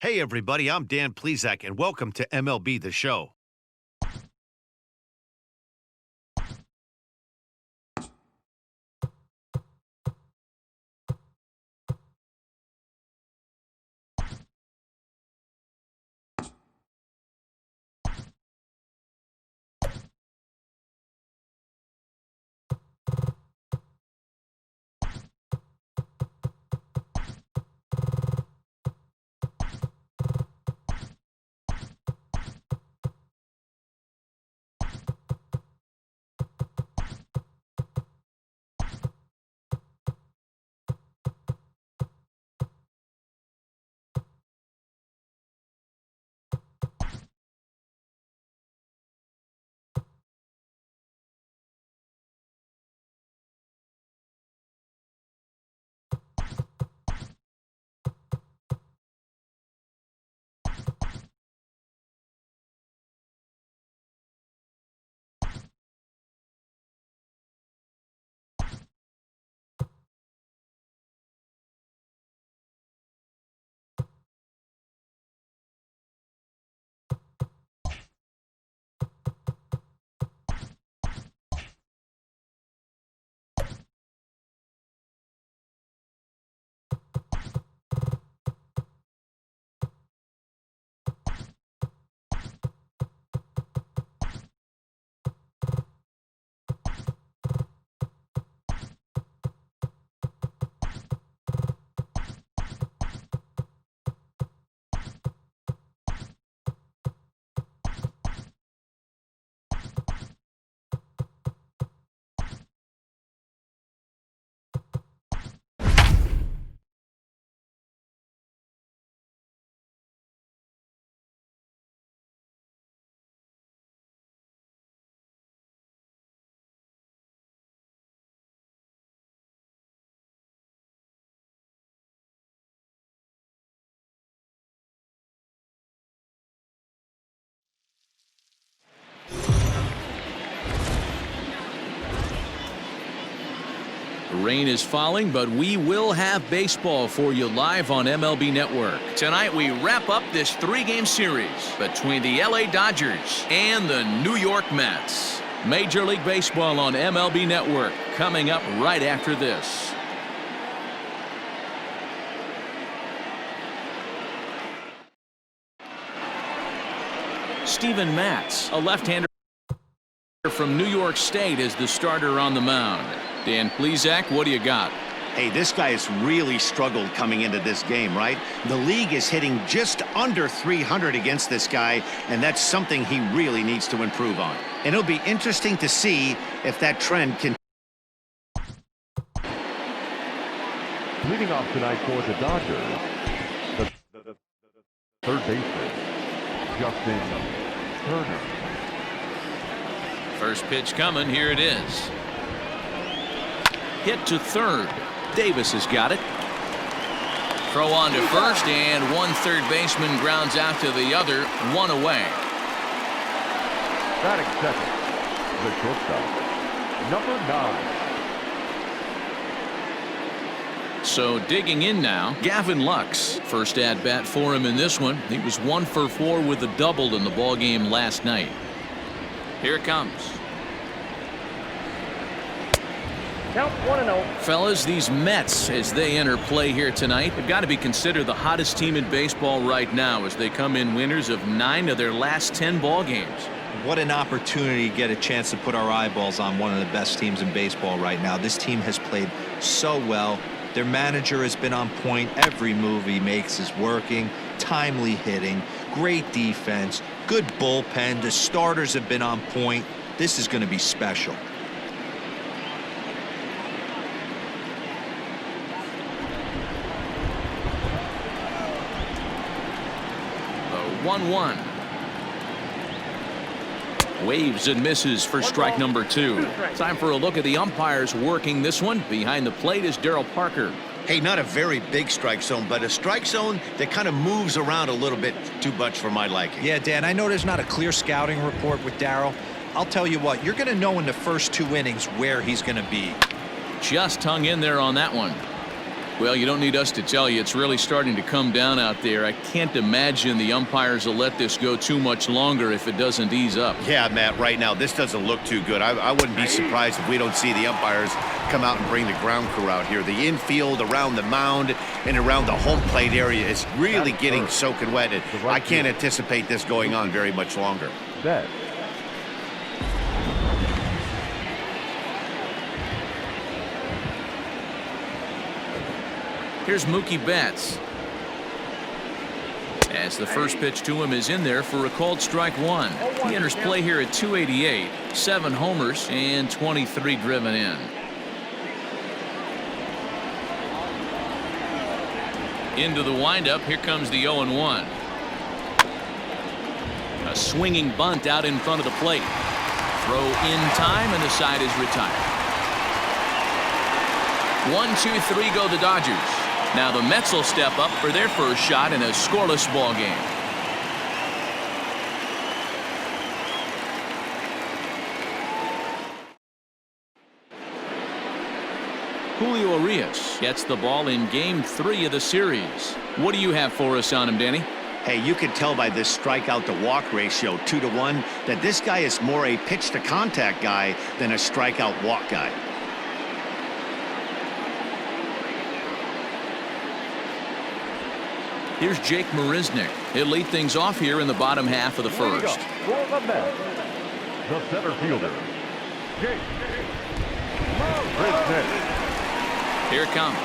Hey everybody, I'm Dan Plesac and welcome to MLB The Show. Rain is falling, but we will have baseball for you live on MLB Network. Tonight we wrap up this three-game series between the LA Dodgers and the New York Mets. Major League Baseball on MLB Network coming up right after this. Steven Matz, a left-hander from New York State, is the starter on the mound. Dan Plesac, what do you got? Hey, this guy has really struggled coming into this game, right? The league is hitting just under 300 against this guy, and that's something he really needs to improve on. And it'll be interesting to see if that trend can. Leading off tonight for the Dodgers, the third baseman, Justin Turner. First pitch coming. Here it is. Hit to third. Davis has got it. Throw on to first, and one third baseman grounds out to the other, one away. Batting second, the shortstop, number 9. So digging in now, Gavin Lux. First at bat for him in this one. He was 1 for 4 with a double in the ball game last night. Here it comes. Count 1-0. Fellas, these Mets, as they enter play here tonight, have got to be considered the hottest team in baseball right now as they come in winners of 9 of their last 10 ball games. What an opportunity to get a chance to put our eyeballs on one of the best teams in baseball right now. This team has played so well. Their manager has been on point. Every move he makes is working. Timely hitting, great defense, good bullpen. The starters have been on point. This is going to be special. The 1-1. Waves and misses for strike number 2. Time for a look at the umpires working this one. Behind the plate is Darryl Parker. Hey, not a very big strike zone, but a strike zone that kind of moves around a little bit too much for my liking. Yeah, Dan, I know there's not a clear scouting report with Darryl. I'll tell you what, you're going to know in the first 2 innings where he's going to be. Just hung in there on that one. Well, you don't need us to tell you, it's really starting to come down out there. I can't imagine the umpires will let this go too much longer if it doesn't ease up. Yeah, Matt, right now, this doesn't look too good. I wouldn't be surprised if we don't see the umpires come out and bring the ground crew out here. The infield, around the mound, and around the home plate area is really getting soaking wet. And I can't anticipate this going on very much longer. Set. Here's Mookie Betts. As the first pitch to him is in there for a called strike one. He enters play here at 288, 7 homers, and 23 driven in. Into the windup, here comes the 0-1. A swinging bunt out in front of the plate. Throw in time, and the side is retired. 1-2-3 go the Dodgers. Now the Mets will step up for their first shot in a scoreless ball game. Julio Urias gets the ball in Game 3 of the series. What do you have for us on him, Danny? Hey, you can tell by this strikeout to walk ratio 2-to-1 that this guy is more a pitch to contact guy than a strikeout walk guy. Here's Jake Marisnick. He'll lead things off here in the bottom half of the first. For the Mets, the center fielder, Jake Marisnick. Here it comes.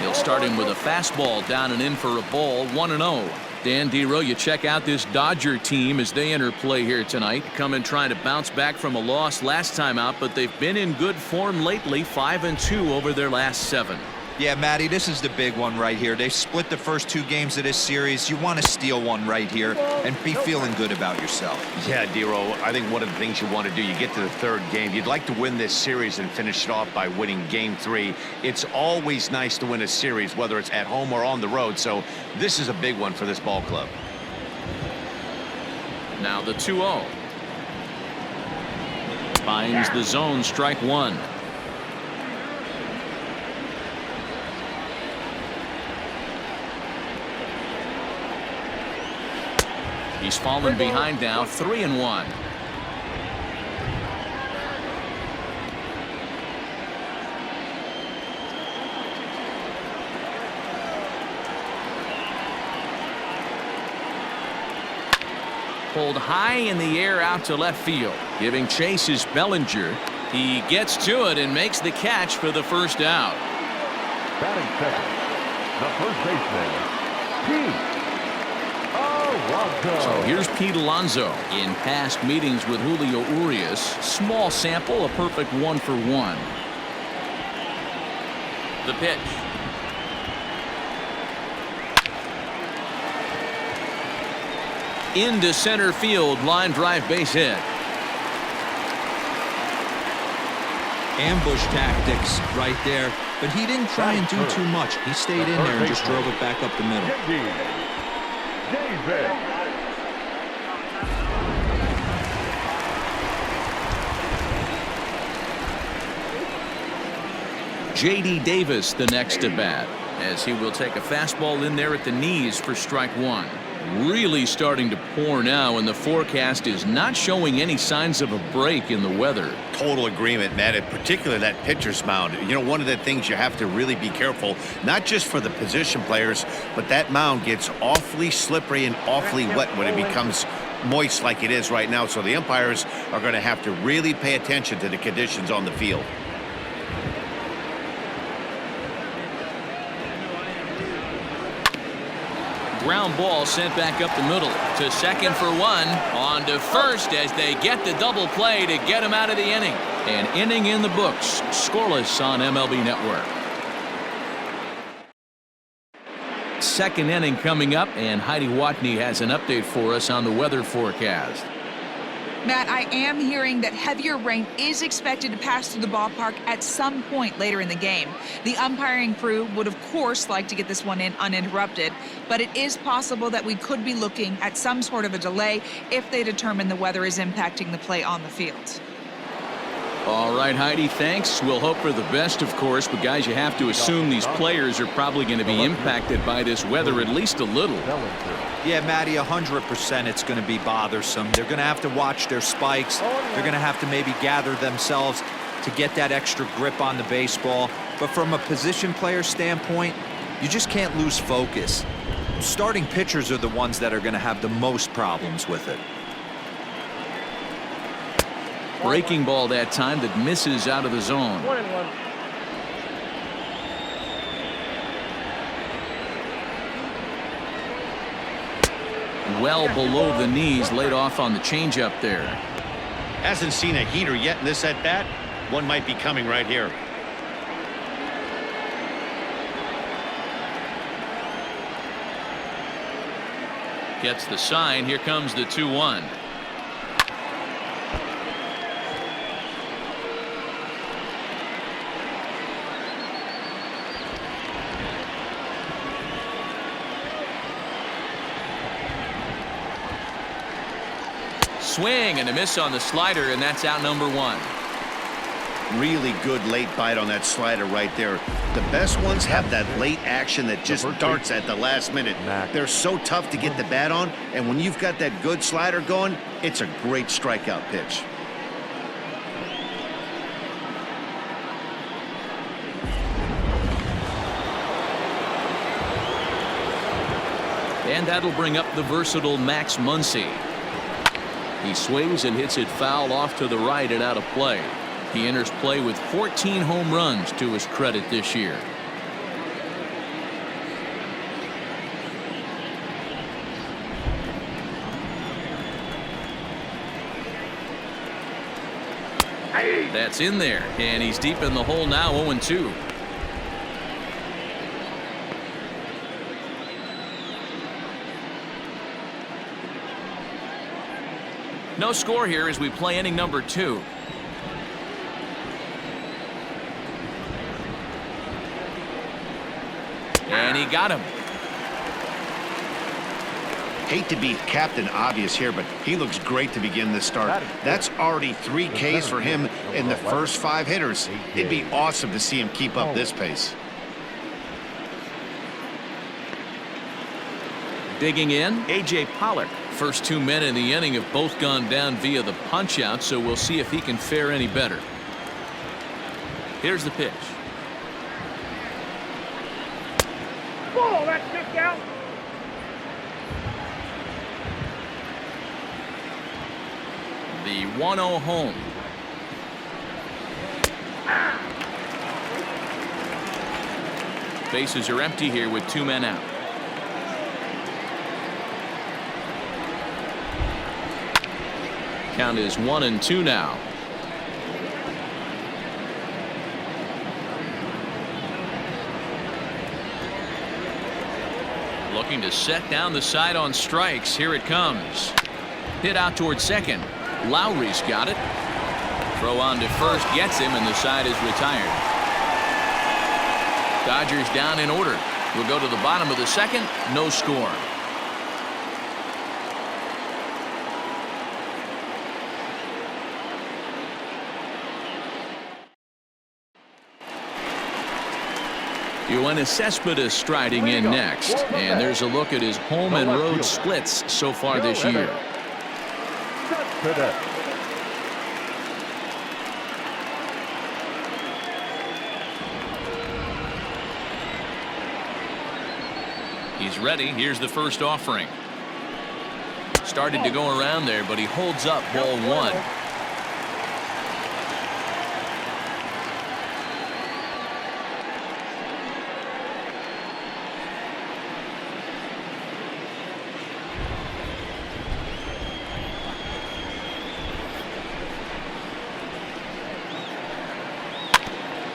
He'll start him with a fastball down and in for a ball. 1-0. Dan Dero, you check out this Dodger team as they enter play here tonight. Coming trying to bounce back from a loss last time out, but they've been in good form lately. 5-2 over their last 7. Yeah, Matty, this is the big one right here. They've split the first 2 games of this series. You want to steal one right here and be feeling good about yourself. Yeah, Dero, I think one of the things you want to do, you get to the 3rd game, you'd like to win this series and finish it off by winning Game 3. It's always nice to win a series, whether it's at home or on the road, so this is a big one for this ball club. Now the 2-0. Finds the zone, strike 1. He's fallen behind now, 3-1. Pulled high in the air out to left field. Giving chase is Bellinger. He gets to it and makes the catch for the first out. Batting second, the first baseman, Pete. So here's Pete Alonso. In past meetings with Julio Urias, small sample, a perfect 1-for-1. The pitch. Into center field, line drive, base hit. Ambush tactics right there, but he didn't try and do too much. He stayed in there and just drove it back up the middle. J.D. Davis the next to bat, as he will take a fastball in there at the knees for strike 1. Really starting to pour now, and the forecast is not showing any signs of a break in the weather. Total agreement, Matt, in particular that pitcher's mound. You know, one of the things you have to really be careful, not just for the position players, but that mound gets awfully slippery and awfully wet when it becomes moist like it is right now. So the umpires are going to have to really pay attention to the conditions on the field. Ground ball sent back up the middle to second for 1. On to first as they get the double play to get him out of the inning. An inning in the books, scoreless on MLB Network. Second inning coming up, and Heidi Watney has an update for us on the weather forecast. Matt, I am hearing that heavier rain is expected to pass through the ballpark at some point later in the game. The umpiring crew would, of course, like to get this one in uninterrupted, but it is possible that we could be looking at some sort of a delay if they determine the weather is impacting the play on the field. All right, Heidi, thanks. We'll hope for the best, of course, but guys, you have to assume these players are probably going to be impacted by this weather at least a little. Yeah, Matty, 100% it's going to be bothersome. They're going to have to watch their spikes. They're going to have to maybe gather themselves to get that extra grip on the baseball. But from a position player standpoint, you just can't lose focus. Starting pitchers are the ones that are going to have the most problems with it. Breaking ball that time that misses out of the zone. 1-1. Well below the knees, laid off on the changeup there. Hasn't seen a heater yet in this at bat. One might be coming right here. Gets the sign. Here comes the 2-1. Swing and a miss on the slider, and that's out number 1. Really good late bite on that slider right there. The best ones have that late action that just darts at the last minute. They're so tough to get the bat on, and when you've got that good slider going, it's a great strikeout pitch. And that'll bring up the versatile Max Muncy. He swings and hits it foul off to the right and out of play. He enters play with 14 home runs to his credit this year. That's in there, and he's deep in the hole now, 0-2. No score here as we play inning number 2. And he got him. Hate to be Captain Obvious here, but he looks great to begin this start. That's already 3 Ks for him in the first 5 hitters. It'd be awesome to see him keep up this pace. Digging in, A.J. Pollock. First 2 men in the inning have both gone down via the punch-out, so we'll see if he can fare any better. Here's the pitch. Ball, that's kicked out. The 1-0 home. Bases are empty here with 2 men out. Count is 1-2 now. Looking to set down the side on strikes. Here it comes. Hit out towards second. Lowry's got it. Throw on to first gets him, and the side is retired. Dodgers down in order. We'll go to the bottom of the second. No score. Yoenis Cespedes striding in next, and there's a look at his home and road splits so far this year. He's ready. Here's the first offering. Started to go around there, but he holds up ball 1.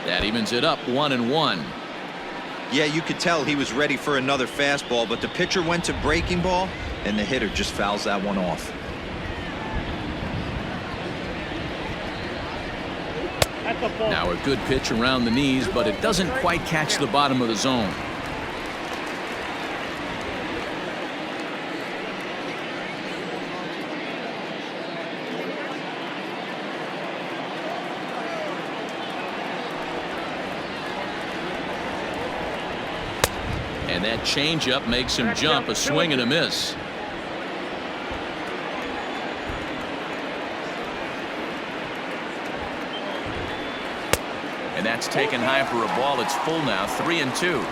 That evens it up 1-1. Yeah, you could tell he was ready for another fastball, but the pitcher went to breaking ball, and the hitter just fouls that one off. Now a good pitch around the knees, but it doesn't quite catch the bottom of the zone. And that changeup makes him jump. A swing and a miss. And that's taken high for a ball. It's full now, 3-2.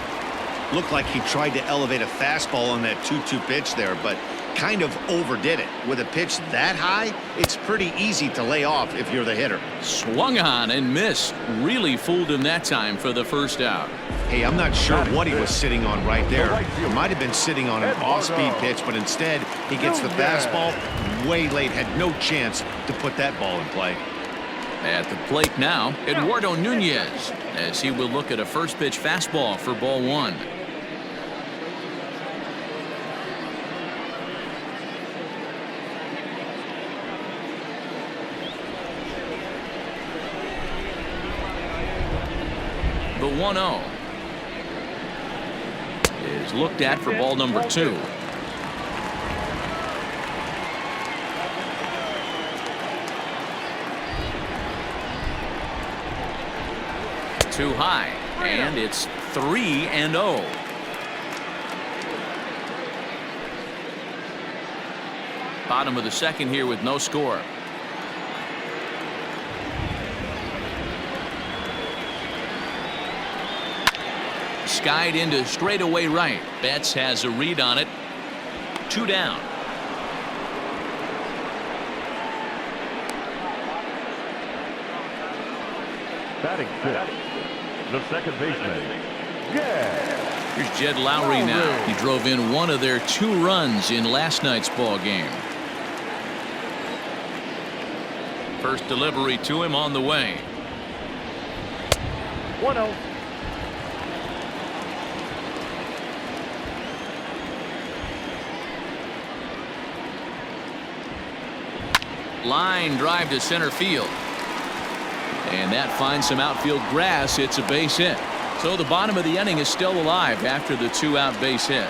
Looked like he tried to elevate a fastball on that 2-2 pitch there, but kind of overdid it. With a pitch that high, it's pretty easy to lay off if you're the hitter. Swung on and missed. Really fooled him that time for the first out. Hey, I'm not sure what he was sitting on right there. He might have been sitting on an off-speed pitch, but instead he gets the fastball way late. Had no chance to put that ball in play. At the plate now, Eduardo Nunez, as he will look at a first pitch fastball for ball one. The 1-0 is looked at for ball number 2. Too high, and it's 3-0. Bottom of the second here with no score. Skied into straightaway right. Betts has a read on it. 2 down. Batting fifth, the second baseman. Yeah. Here's Jed Lowry now. He drove in one of their 2 runs in last night's ball game. First delivery to him on the way. 1-0. Line drive to center field. And that finds some outfield grass. It's a base hit. So the bottom of the inning is still alive after the 2-out base hit.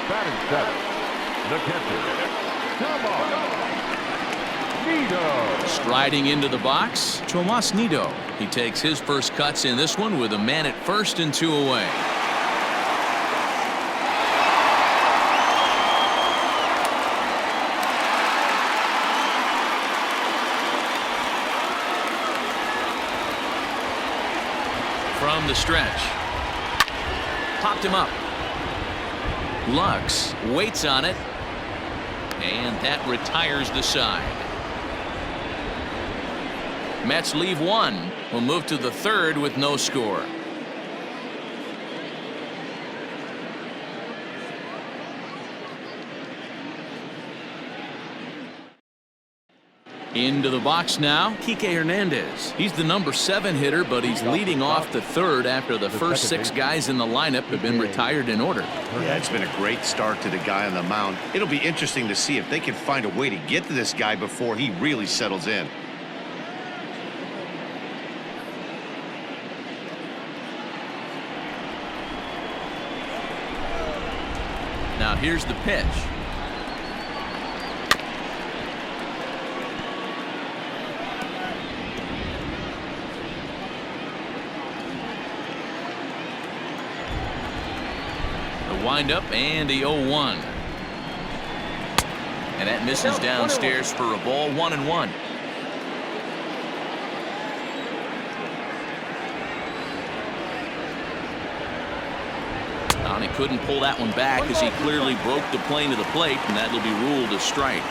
Batting seventh, the catcher. Come on. Nido. Striding into the box, Tomas Nido. He takes his first cuts in this one with a man at first and 2 away. From the stretch. Popped him up. Lux waits on it. And that retires the side. Mets leave 1. We'll move to the 3rd with no score. Into the box now, Kike Hernandez. He's the number 7 hitter, but he's leading off the 3rd after the first 6 guys in the lineup have been retired in order. Yeah, it's been a great start to the guy on the mound. It'll be interesting to see if they can find a way to get to this guy before he really settles in. Now here's the pitch. Wind up and the 0-1. And that misses downstairs for a ball. 1-1. He couldn't pull that one back as he clearly broke the plane of the plate, and that'll be ruled a strike.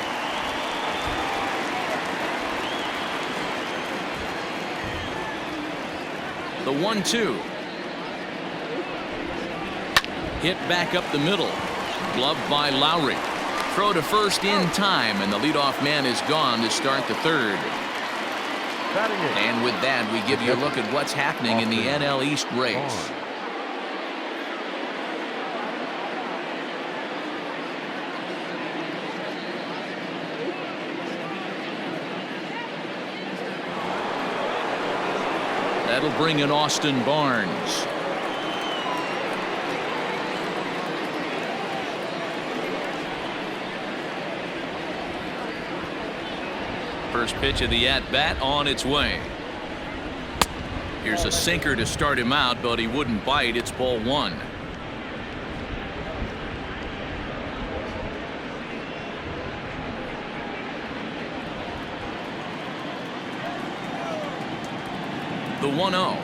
The 1-2. Hit back up the middle. Gloved by Lowry. Throw to first in time, and the leadoff man is gone to start the 3rd. And with that, we give you a look at what's happening in the NL East race. That'll bring in Austin Barnes. First pitch of the at-bat on its way. Here's a sinker to start him out, but he wouldn't bite. It's ball 1. The 1-0.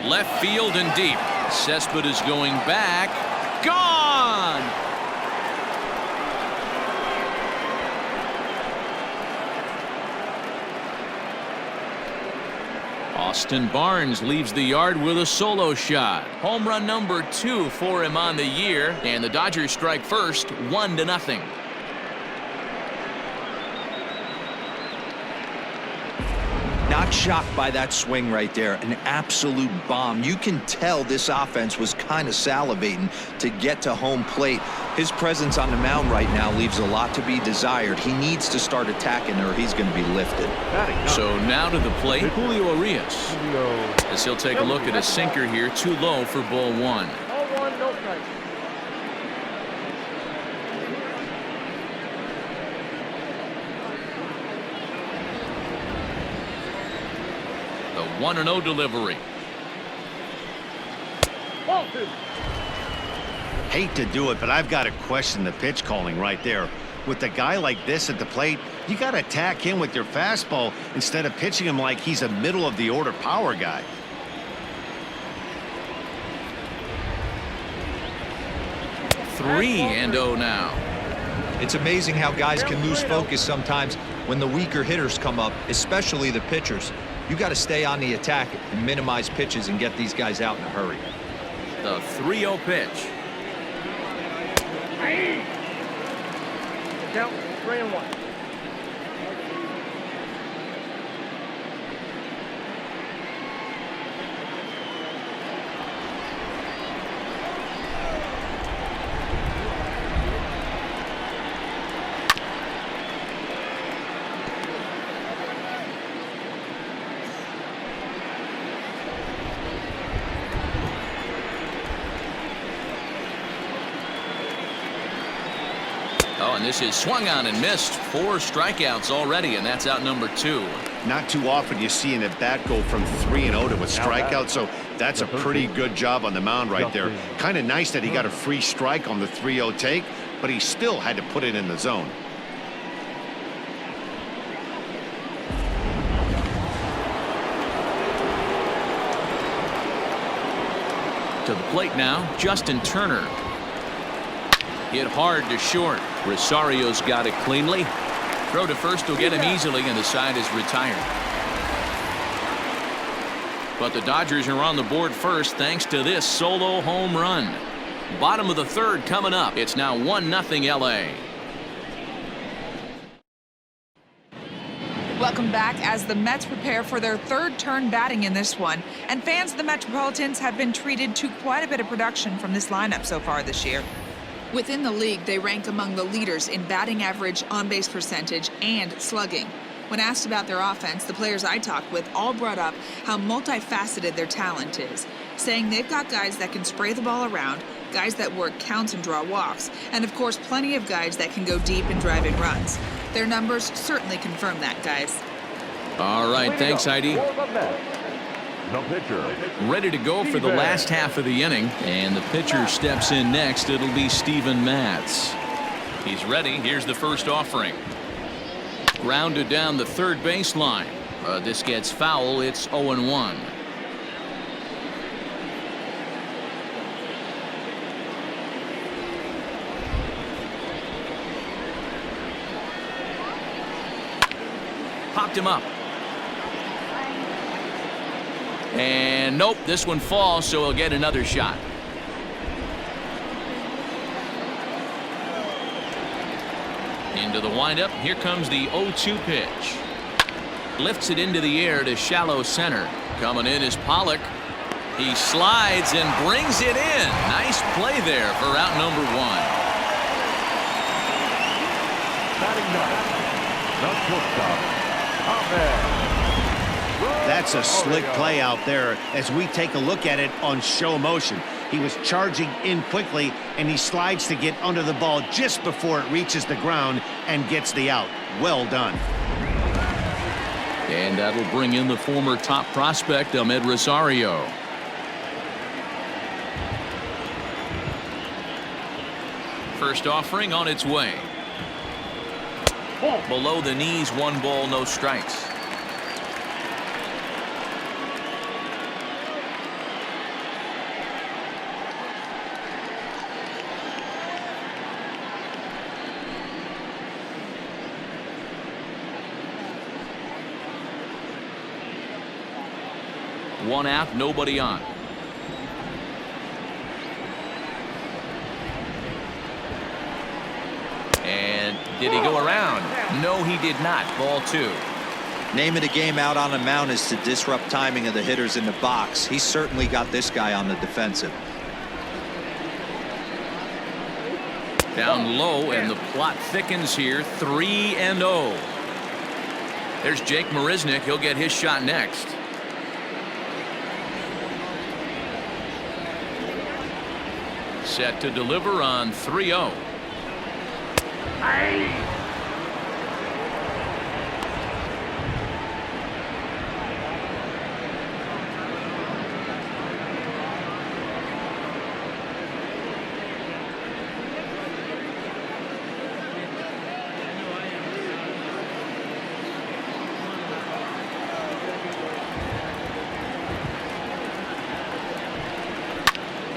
Left field and deep. Cespedes going back. Gone! Austin Barnes leaves the yard with a solo shot. Home run number 2 for him on the year, and the Dodgers strike first, 1-0. Not shocked by that swing right there. An absolute bomb. You can tell this offense was kind of salivating to get to home plate. His presence on the mound right now leaves a lot to be desired. He needs to start attacking or he's going to be lifted. So now to the plate, Julio Urias. As he'll take a look at a sinker here, too low for ball 1. Ball 1, no strike. The 1-0 delivery. Ball 2. Hate to do it, but I've got to question the pitch calling right there. With a guy like this at the plate, you got to attack him with your fastball instead of pitching him like he's a middle-of-the-order power guy. Three and 0 now. It's amazing how guys can lose focus sometimes when the weaker hitters come up, especially the pitchers. You got to stay on the attack and minimize pitches and get these guys out in a hurry. The 3-0 pitch. Count 3-1. Oh, and this is swung on and missed. 4 strikeouts already, and that's out number 2. Not too often you see an at-bat go from 3-0 to a strikeout, so that's a pretty good job on the mound right there. Kind of nice that he got a free strike on the 3-0 take, but he still had to put it in the zone. To the plate now, Justin Turner. Hit hard to short. Rosario's got it cleanly. Throw to first will get him easily, and the side is retired. But the Dodgers are on the board first thanks to this solo home run. Bottom of the 3rd coming up. It's now 1-0 LA. Welcome back as the Mets prepare for their 3rd turn batting in this one. And fans of the Metropolitans have been treated to quite a bit of production from this lineup so far this year. Within the league, they rank among the leaders in batting average, on-base percentage, and slugging. When asked about their offense, the players I talked with all brought up how multifaceted their talent is, saying they've got guys that can spray the ball around, guys that work counts and draw walks, and of course plenty of guys that can go deep and drive in runs. Their numbers certainly confirm that, guys. All right, thanks, Heidi. The pitcher. Ready to go for the last half of the inning, and the pitcher steps in next. It'll be Steven Matz. He's ready. Here's the first offering. Grounded down the 3rd baseline. This gets foul. It's 0-1. Popped him up. And nope, this one falls, so he'll get another shot. Into the windup. Here comes the 0-2 pitch. Lifts it into the air to shallow center. Coming in is Pollock. He slides and brings it in. Nice play there for out number 1. Batting 9. The shortstop, Ahmed. That's a slick play out there as we take a look at it on show motion. He was charging in quickly, and he slides to get under the ball just before it reaches the ground and gets the out. Well done. And that'll bring in the former top prospect, Ahmed Rosario. First offering on its way. Below the knees, 1 ball, no strikes. 1 out, nobody on. And did he go around? No, he did not. Ball 2. Name of the game out on the mound is to disrupt timing of the hitters in the box. He certainly got this guy on the defensive. Down low, and the plot thickens here. 3-0. There's Jake Marisnick. He'll get his shot next. Set to deliver on 3-0.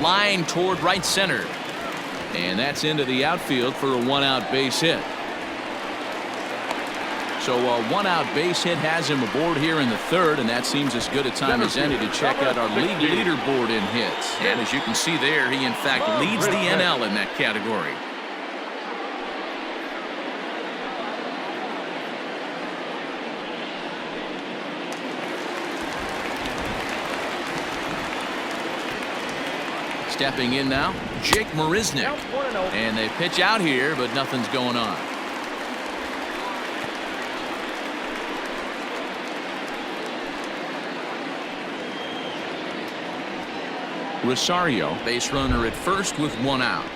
Line toward right center. And that's into the outfield for a 1-out base hit. So a 1-out base hit has him aboard here in the 3rd, and that seems as good a time as any to check out our league leaderboard in hits. And as you can see there, he in fact leads the NL in that category. Stepping in now, Jake Marisnick. And they pitch out here, but nothing's going on. Rosario, base runner at first with 1 out.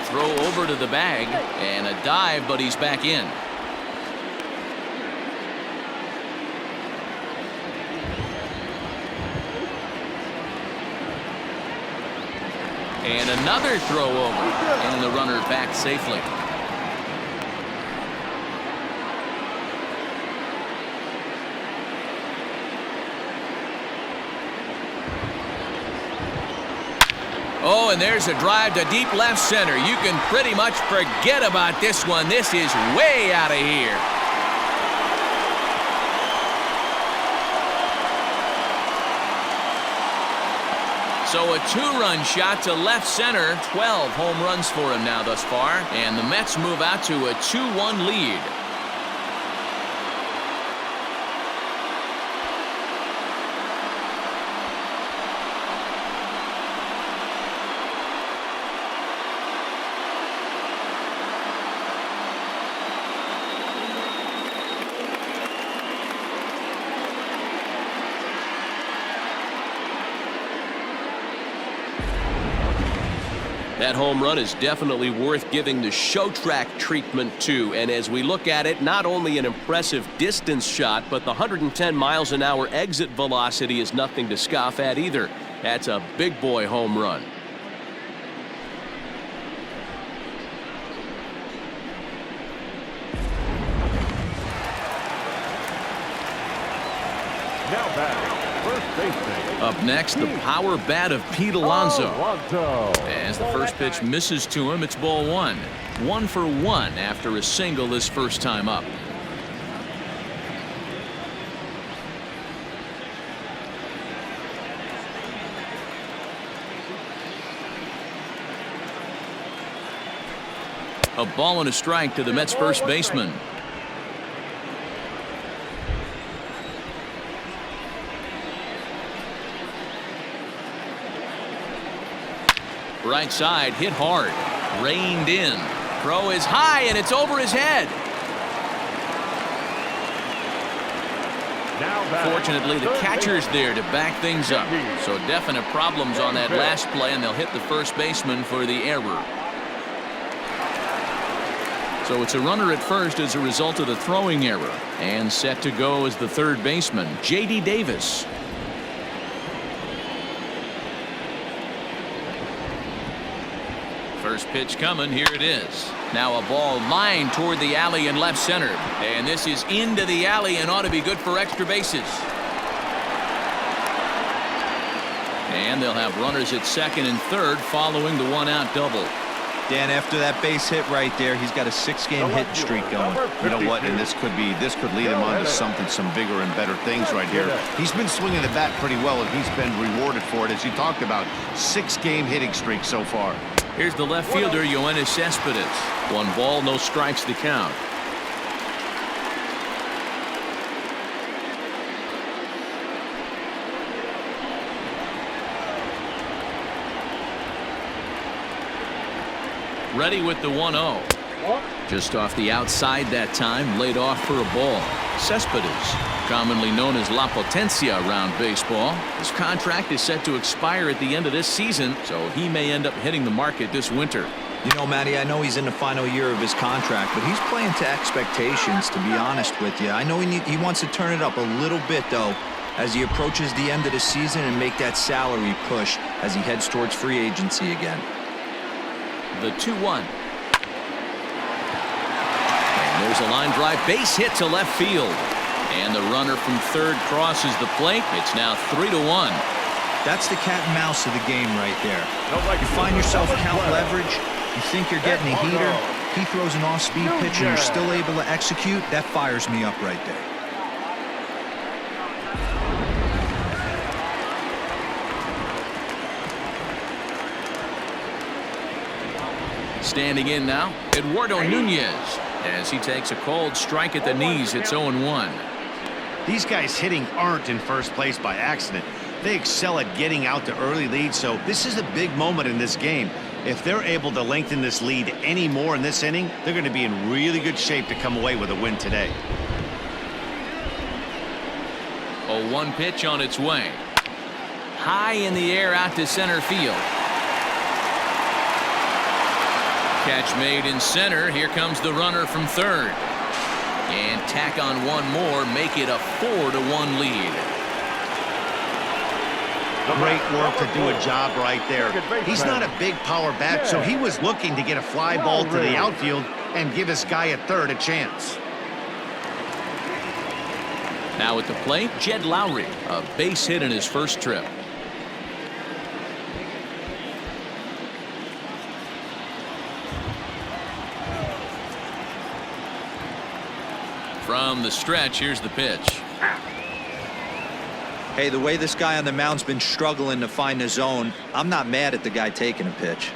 Throw over to the bag, and a dive, but he's back in. And another throw over, and the runner back safely. Oh, and there's a drive to deep left center. You can pretty much forget about this one. This is way out of here. So a 2-run shot to left center. 12 home runs for him now thus far. And the Mets move out to a 2-1 lead. That home run is definitely worth giving the show track treatment to. And as we look at it, not only an impressive distance shot, but the 110 miles an hour exit velocity is nothing to scoff at either. That's a big boy home run. Now batting, first baseman. Up next, the power bat of Pete Alonso. As the first pitch misses to him, it's ball 1. 1 for 1 after a single his first time up. A ball and a strike to the Mets first baseman. Right side, hit hard, reined in. Throw is high, and it's over his head. Fortunately, the catcher's there to back things up. So definite problems on that last play, and they'll hit the first baseman for the error. So it's a runner at first as a result of the throwing error. And set to go is the third baseman, J.D. Davis. First pitch coming. Here it is. Now a ball lined toward the alley in left center. And this is into the alley and ought to be good for extra bases. And they'll have runners at second and third following the 1-out double. Dan, after that base hit right there, he's got a 6-game hit streak going. You know what? And this could lead him on to some bigger and better things right here. He's been swinging the bat pretty well, and he's been rewarded for it, as you talked about. 6-game hitting streak so far. Here's the left fielder, Yoenis Cespedes. 1 ball, no strikes to count. Ready with the 1-0. Just off the outside that time, laid off for a ball. Cespedes, commonly known as La Potencia around baseball. His contract is set to expire at the end of this season, so he may end up hitting the market this winter. You know, Matty, I know he's in the final year of his contract, but he's playing to expectations, to be honest with you. I know he wants to turn it up a little bit, though, as he approaches the end of the season and make that salary push as he heads towards free agency again. The 2-1. And there's a line drive base hit to left field. And the runner from third crosses the plate. It's now 3-1. That's the cat and mouse of the game right there. You find yourself count leverage, you think you're getting a heater, he throws an off-speed pitch and you're still able to execute. That fires me up right there. Standing in now, Eduardo Nunez. As he takes a cold strike at the knees, it's 0-1. These guys hitting aren't in first place by accident. They excel at getting out to early leads, so this is a big moment in this game. If they're able to lengthen this lead any more in this inning, they're going to be in really good shape to come away with a win today. 0-1 pitch on its way. High in the air out to center field. Catch made in center. Here comes the runner from third. And tack on one more, make it a 4-1 lead. Great work to do a job right there. He's not a big power bat, so he was looking to get a fly ball to the outfield and give his guy at third a chance. Now at the plate, Jed Lowry, a base hit in his first trip. From the stretch, here's the pitch. Hey, the way this guy on the mound's been struggling to find the zone, I'm not mad at the guy taking a pitch.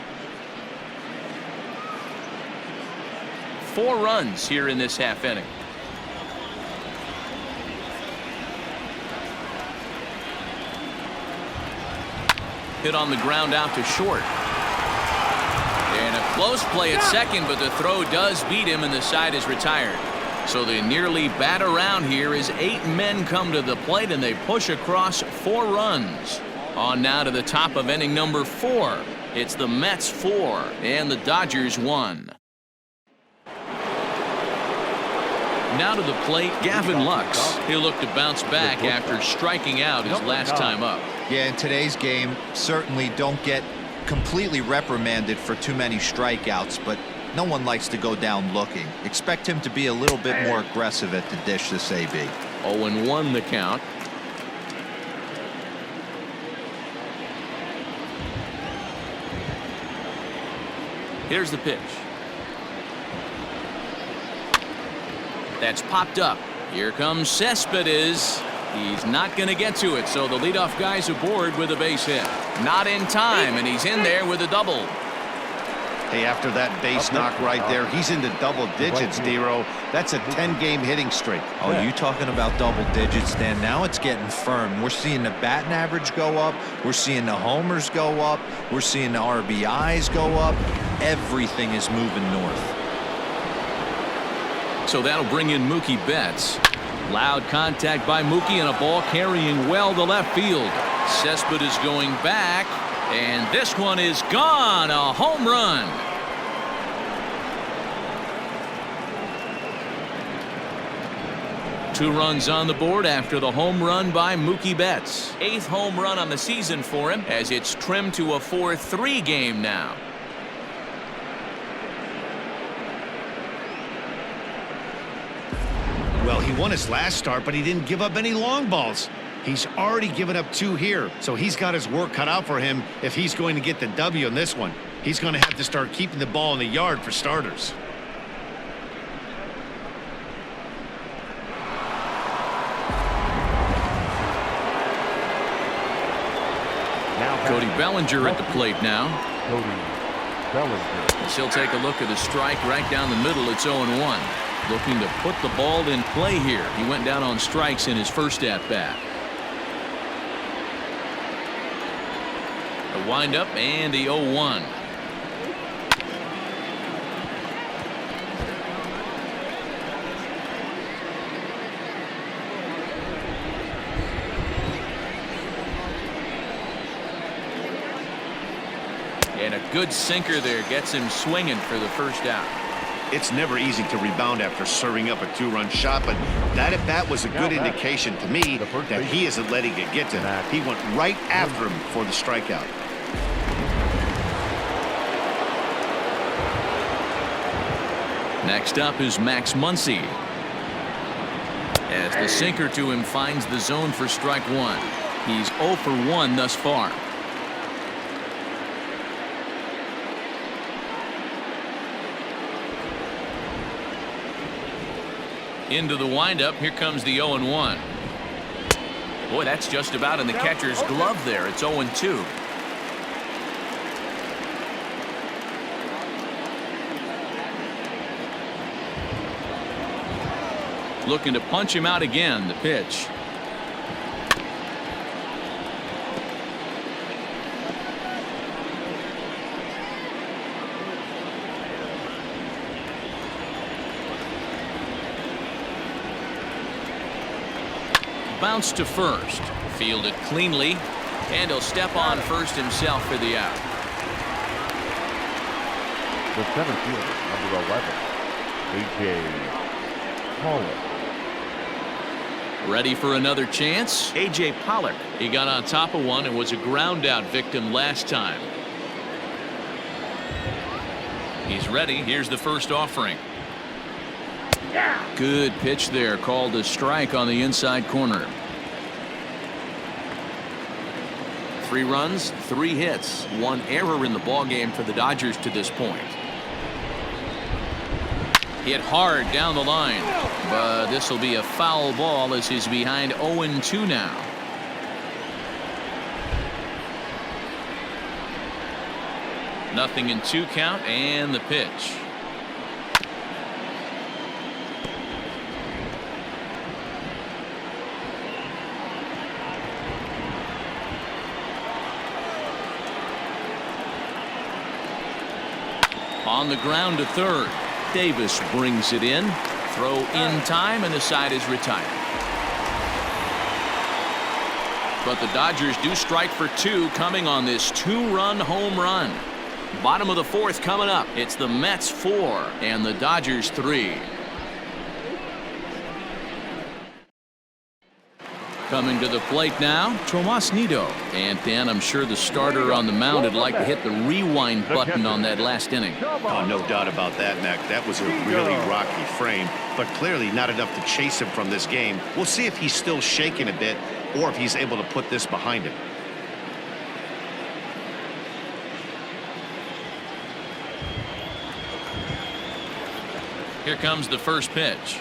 4 runs here in this half inning. Hit on the ground out to short. And a close play at second, but the throw does beat him and the side is retired. So they nearly bat around here as 8 men come to the plate and they push across 4 runs. On now to the top of inning number 4. It's the Mets 4 and the Dodgers 1. Now to the plate, Gavin Lux. He'll look to bounce back after striking out his last time up. Yeah, in today's game, certainly don't get completely reprimanded for too many strikeouts, but no one likes to go down looking. Expect him to be a little bit more aggressive at the dish this AB. 0-1 the count. Here's the pitch. That's popped up. Here comes Cespedes. He's not going to get to it, so the leadoff guy's aboard with a base hit. Not in time, and he's in there with a double. Hey, after that base knock right there, he's into double digits, D-Row. That's a 10-game hitting streak. Oh, you talking about double digits, Dan? Now it's getting firm. We're seeing the batting average go up. We're seeing the homers go up. We're seeing the RBIs go up. Everything is moving north. So that'll bring in Mookie Betts. Loud contact by Mookie and a ball carrying well to left field. Cespedes going back, and this one is gone. A home run. Two runs on the board after the home run by Mookie Betts. 8th home run on the season for him as it's trimmed to a 4-3 game now. Well, he won his last start, but he didn't give up any long balls. He's already given up 2 here, so he's got his work cut out for him if he's going to get the W in this one. He's going to have to start keeping the ball in the yard for starters. Cody Bellinger at the plate now. Cody Bellinger. He'll take a look at a strike right down the middle. It's 0-1. Looking to put the ball in play here. He went down on strikes in his first at-bat. The windup and the 0-1. And a good sinker there gets him swinging for the first out. It's never easy to rebound after serving up a 2-run shot, but that at bat was a good indication to me that he isn't letting it get to him. He went right after him for the strikeout. Next up is Max Muncy. As the sinker to him finds the zone for strike one. He's 0 for 1 thus far. Into the windup. Here comes the 0-1. Boy, that's just about in the catcher's glove there. It's 0-2. Looking to punch him out again. The pitch. Bounce to first. Fielded cleanly. And he'll step on first himself for the out. The center fielder, number 11, A.J. Pollock. Ready for another chance? A.J. Pollock. He got on top of one and was a ground out victim last time. He's ready. Here's the first offering. Good pitch there, called a strike on the inside corner. 3 runs, 3 hits, 1 error in the ballgame for the Dodgers to this point. Hit hard down the line, but this will be a foul ball as he's behind 0-2 now. Nothing in 2 count and the pitch. On the ground to third. Davis brings it in. Throw in time and the side is retired. But the Dodgers do strike for 2 coming on this 2-run home run. Bottom of the 4th coming up. It's the Mets 4 and the Dodgers 3. Coming to the plate now, Tomas Nido. And Dan, I'm sure the starter on the mound would like to hit the rewind button on that last inning. Oh, no doubt about that, Mac. That was a really rocky frame, but clearly not enough to chase him from this game. We'll see if he's still shaking a bit or if he's able to put this behind him. Here comes the first pitch.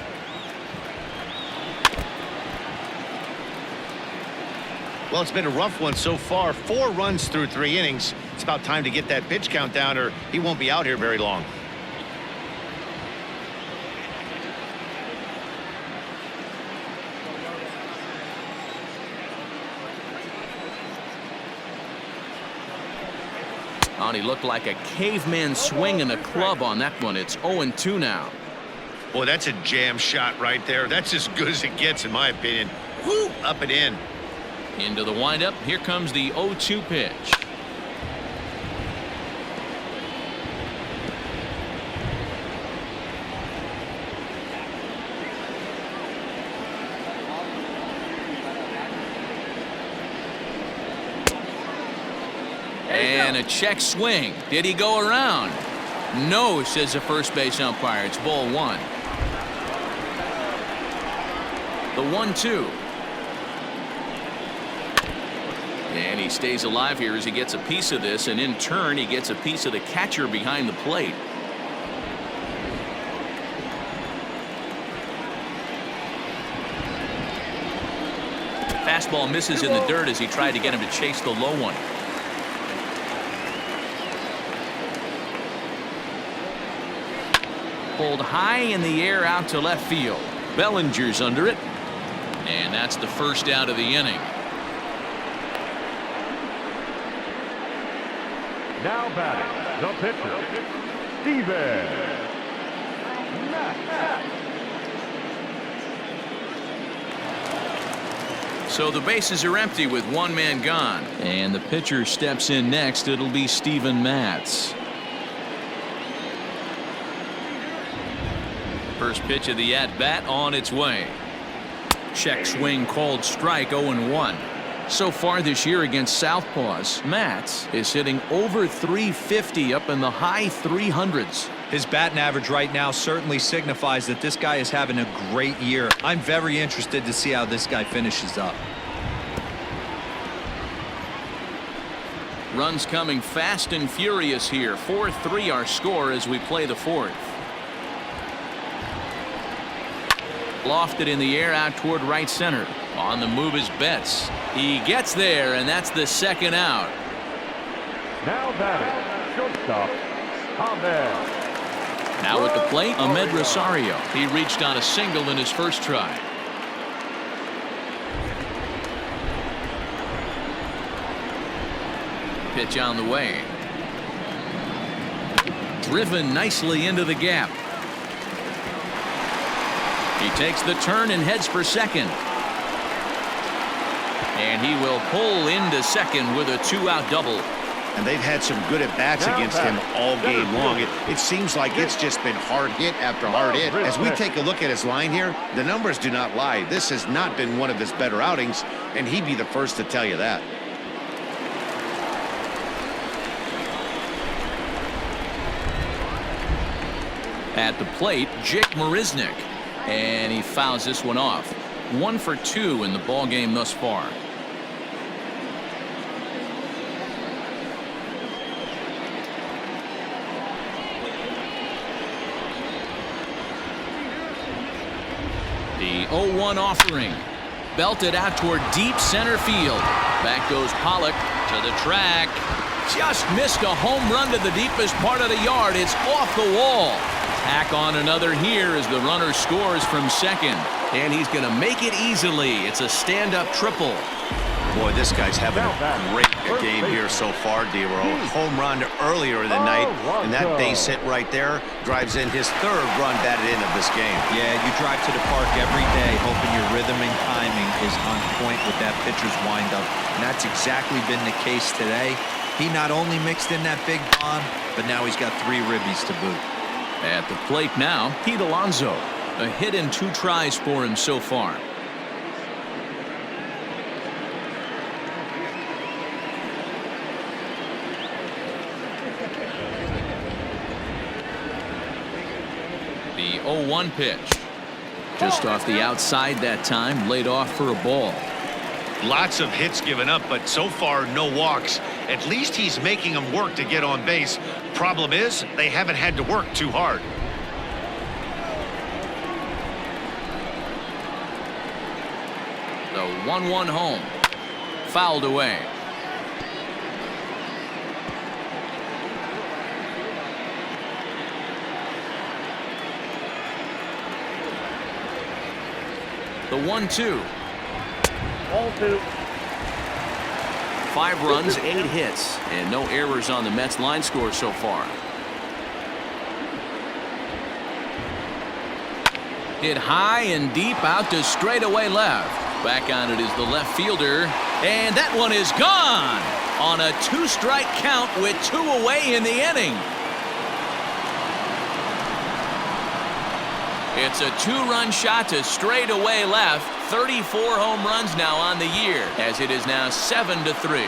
Well, it's been a rough one so far. 4 runs through 3 innings. It's about time to get that pitch count down or he won't be out here very long. Oh, and he looked like a caveman swinging a club on that one. It's 0-2 now. Boy, that's a jam shot right there. That's as good as it gets, in my opinion. Woo, up and in. Into the windup. Here comes the 0-2 pitch. And a check swing. Did he go around? No, says the first base umpire. It's ball 1. The 1-2. And he stays alive here as he gets a piece of this, and in turn he gets a piece of the catcher behind the plate. Fastball misses in the dirt as he tried to get him to chase the low one. Pulled high in the air out to left field. Bellinger's under it. And that's the first out of the inning. Now batting, the pitcher, Steven. So the bases are empty with one man gone. And the pitcher steps in next. It'll be Steven Matz. First pitch of the at-bat on its way. Check swing called strike, 0-1. So far this year against Southpaws, Matz is hitting over 350 up in the high 300s. His batting average right now certainly signifies that this guy is having a great year. I'm very interested to see how this guy finishes up. Runs coming fast and furious here. 4-3 our score as we play the fourth. Lofted in the air out toward right center. On the move is Betts. He gets there, and that's the second out. Now batting, shortstop, Ahmed. Now at the plate, Ahmed Rosario. He reached on a single in his first try. Pitch on the way. Driven nicely into the gap. He takes the turn and heads for second. And he will pull into second with a 2-out double. And they've had some good at-bats against him all game long. It seems like it's just been hard hit after hard hit. As we take a look at his line here, the numbers do not lie. This has not been one of his better outings, and he'd be the first to tell you that. At the plate, Jake Marisnick. And he fouls this one off. 1 for 2 in the ball game thus far. The 0-1 offering. Belted out toward deep center field. Back goes Pollock to the track. Just missed a home run to the deepest part of the yard. It's off the wall. Tack on another here as the runner scores from second. And he's going to make it easily. It's a stand-up triple. Boy, this guy's having a great game here so far, D-Row. Home run earlier in the night, and that base hit right there drives in his third run batted in of this game. Yeah, you drive to the park every day hoping your rhythm and timing is on point with that pitcher's windup, and that's exactly been the case today. He not only mixed in that big bomb, but now he's got 3 ribbies to boot. At the plate now, Pete Alonso. A hit and 2 tries for him so far. The 0-1 pitch. Just off the outside that time, laid off for a ball. Lots of hits given up, but so far no walks. At least he's making them work to get on base. Problem is, they haven't had to work too hard. The 1-1 home. Fouled away. The 1-2. Ball 2. 5 runs, 8 hits, and no errors on the Mets line score so far. Hit high and deep out to straightaway left. Back on it is the left fielder, and that one is gone on a 2-strike count with 2 away in the inning. It's a 2-run shot to straightaway left. 34 home runs now on the year, as it is now 7-3.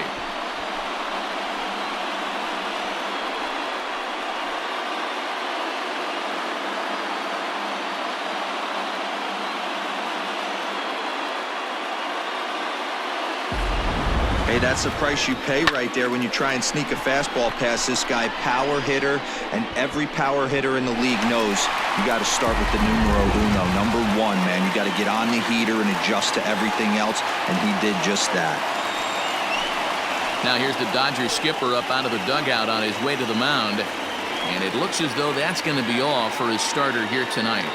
Hey, that's the price you pay right there when you try and sneak a fastball past this guy. Power hitter, and every power hitter in the league knows you got to start with the numero uno, number one, man. You got to get on the heater and adjust to everything else, and he did just that. Now here's the Dodgers skipper up out of the dugout on his way to the mound, and it looks as though that's going to be all for his starter here tonight.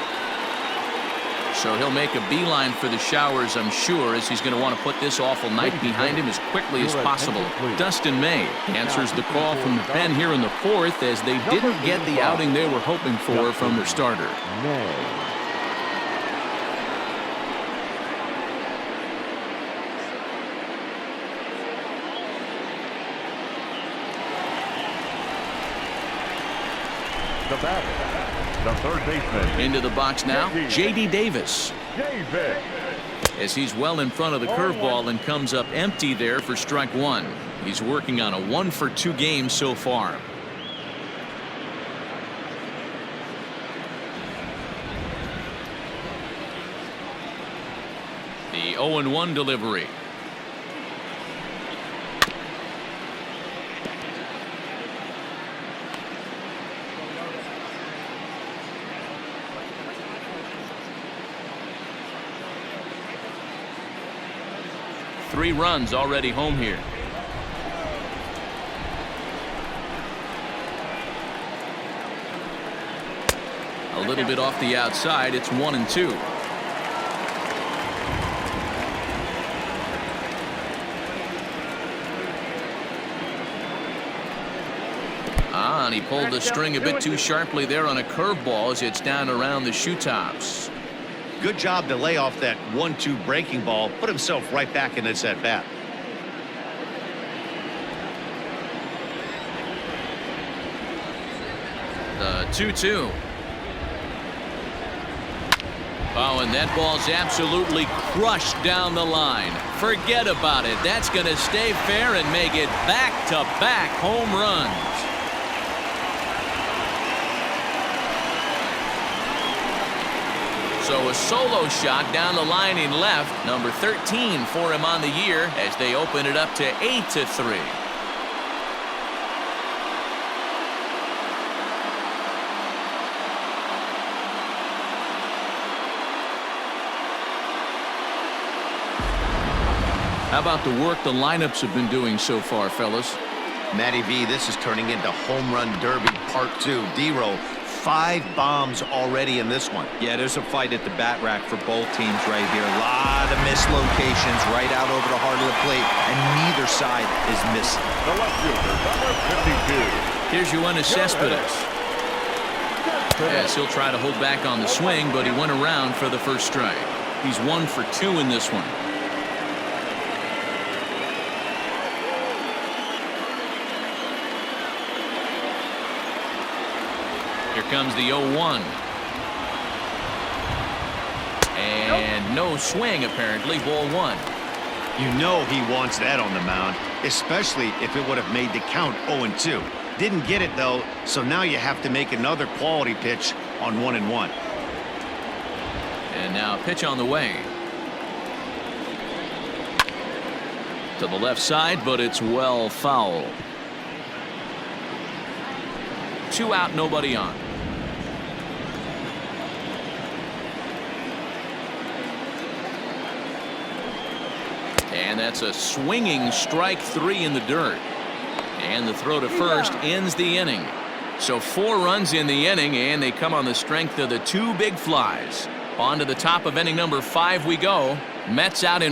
So he'll make a beeline for the showers, I'm sure, as he's going to want to put this awful night behind him as quickly as possible. Dustin May answers the call from the pen here in the fourth, as they didn't get the outing they were hoping for from their starter. The batter, the third baseman. Into the box now, J.D. Davis. Davis. As he's well in front of the curveball and comes up empty there for strike one. He's working on a 1-for-2 game so far. The 0-1 delivery. Three runs already home here. A little bit off the outside. It's 1-2. And he pulled the string a bit too sharply there on a curveball as it's down around the shoe tops. Good job to lay off that 1-2 breaking ball, put himself right back in this at bat. The 2-2. Oh, and that ball's absolutely crushed down the line. Forget about it. That's going to stay fair and make it back-to-back home runs. So a solo shot down the line in left, number 13 for him on the year, as they open it up to 8-3. How about the work the lineups have been doing so far, fellas? Matty V, this is turning into Home Run Derby Part 2. D-Row, 5 bombs already in this one. Yeah, there's a fight at the bat rack for both teams right here. A lot of missed locations right out over the heart of the plate, and neither side is missing. The left fielder, number 52. Here's Yoenis Cespedes. Yes, he'll try to hold back on the swing, but he went around for the first strike. He's 1 for 2 in this one. Here comes the 0-1. And no swing, apparently. Ball 1. You know he wants that on the mound, especially if it would have made the count 0-2. Didn't get it, though, so now you have to make another quality pitch on 1-1. And now pitch on the way. To the left side, but it's well foul. 2 out, nobody on. And that's a swinging strike 3 in the dirt. And the throw to first ends the inning. So 4 runs in the inning, and they come on the strength of the 2 big flies. On to the top of inning number 5 we go. Mets out in